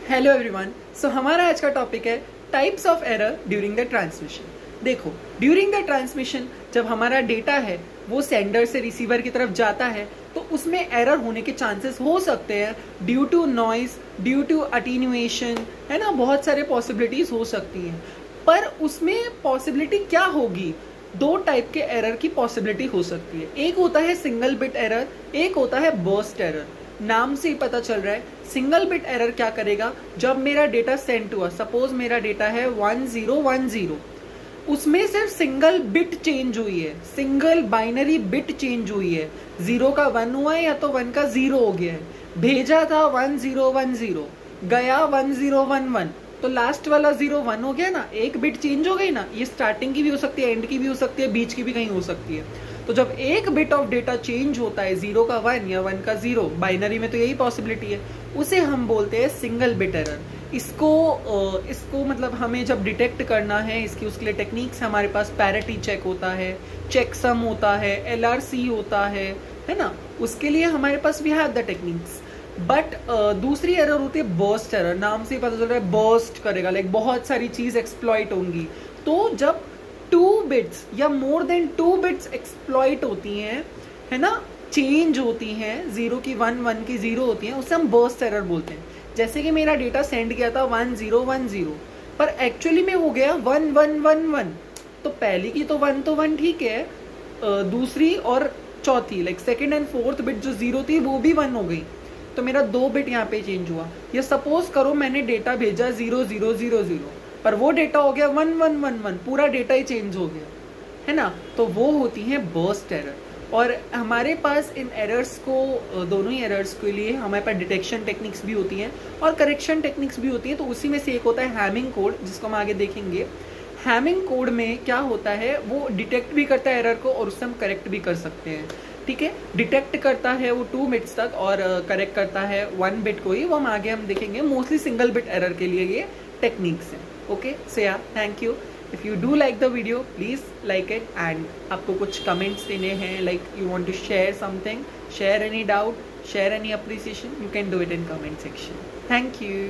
Hello everyone. सो हमारा आज का टॉपिक है types of error during the transmission. देखो, ड्यूरिंग द ट्रांसमिशन जब हमारा डेटा है वो सेंडर से रिसीवर की तरफ जाता है तो उसमें एरर होने के चांसेस हो सकते हैं due to noise, due to attenuation, है ना। बहुत सारे पॉसिबिलिटीज हो सकती हैं, पर उसमें पॉसिबिलिटी क्या होगी? दो टाइप के एरर की पॉसिबिलिटी हो सकती है। एक होता है सिंगल बिट एरर, एक होता है बर्स्ट एरर। नाम से ही पता चल रहा है सिंगल बिट एरर क्या करेगा, जब मेरा डेटा सेंड हुआ, सपोज मेरा डेटा है 1010, उसमें सिर्फ सिंगल बिट चेंज हुई है, सिंगल बाइनरी बिट चेंज हुई है। 0 का 1 हुआ है या तो 1 का 0 हो गया है। भेजा था 1010, गया 1011, तो लास्ट वाला 01 हो गया ना, एक बिट चेंज हो गई ना। ये स्टार्टिंग की भी हो सकती है, एंड की भी हो सकती है, बीच की भी कहीं हो सकती है। तो जब एक बिट ऑफ डेटा चेंज होता है, 0 का 1 या 1 का 0, बाइनरी में तो यही पॉसिबिलिटी है, उसे हम बोलते हैं सिंगल बिट एरर। इसको मतलब हमें जब डिटेक्ट करना है, इसकी उसके लिए टेक्निक्स हमारे पास पैरिटी चेक होता है, चेकसम होता है, LRC होता है ना। उसके लिए हमारे पास we have the techniques. But दूसरी एरर होती है बर्स्ट एरर। नाम से ही पता चल रहा है बर्स्ट करेगा, लाइक बहुत सारी चीज एक्सप्लॉइट होंगी। तो जब 2 बिट्स या मोर देन 2 बिट्स एक्सप्लॉइट होती हैं, है ना, चेंज होती हैं, 0 की 1, 1 की 0 होती हैं, उसे हम बर्स्ट एरर बोलते हैं। जैसे कि मेरा डेटा सेंड किया था 1010, पर एक्चुअली में हो गया 1111। तो पहली की तो 1 ठीक है, दूसरी और चौथी like second and fourth bit जो 0 थी वो भी 1 हो गई, तो मेरा 2 बिट यहाँ पे चेंज हुआ। या सपोज करो मैंने डेटा भेजा 0000, पर वो डेटा हो गया 1111, पूरा डेटा ही चेंज हो गया, है ना। तो वो होती है बर्स्ट एरर। और हमारे पास इन एरर्स को, दोनों ही एरर्स के लिए हमारे पास डिटेक्शन टेक्निक्स भी होती हैं और करेक्शन टेक्निक्स भी होती है। तो उसी में से एक होता है हैमिंग कोड, जिसको हम आगे देखेंगे। हैमिंग कोड में क्या होता है, वो डिटेक्ट भी करता है एरर को और उससे हम करेक्ट भी कर सकते हैं। ठीक है, डिटेक्ट करता है वो 2 बिट्स तक और करेक्ट करता है 1 बिट को ही। वो हम आगे हम देखेंगे। मोस्टली सिंगल बिट एरर के लिए ये टेक्निक्स हैं। ओके, सो या thank you. If you do like the video please like it, and आपको कुछ कमेंट्स देने हैं, like you want to share something, share any doubt, share any appreciation, you can do it in comment section. Thank you.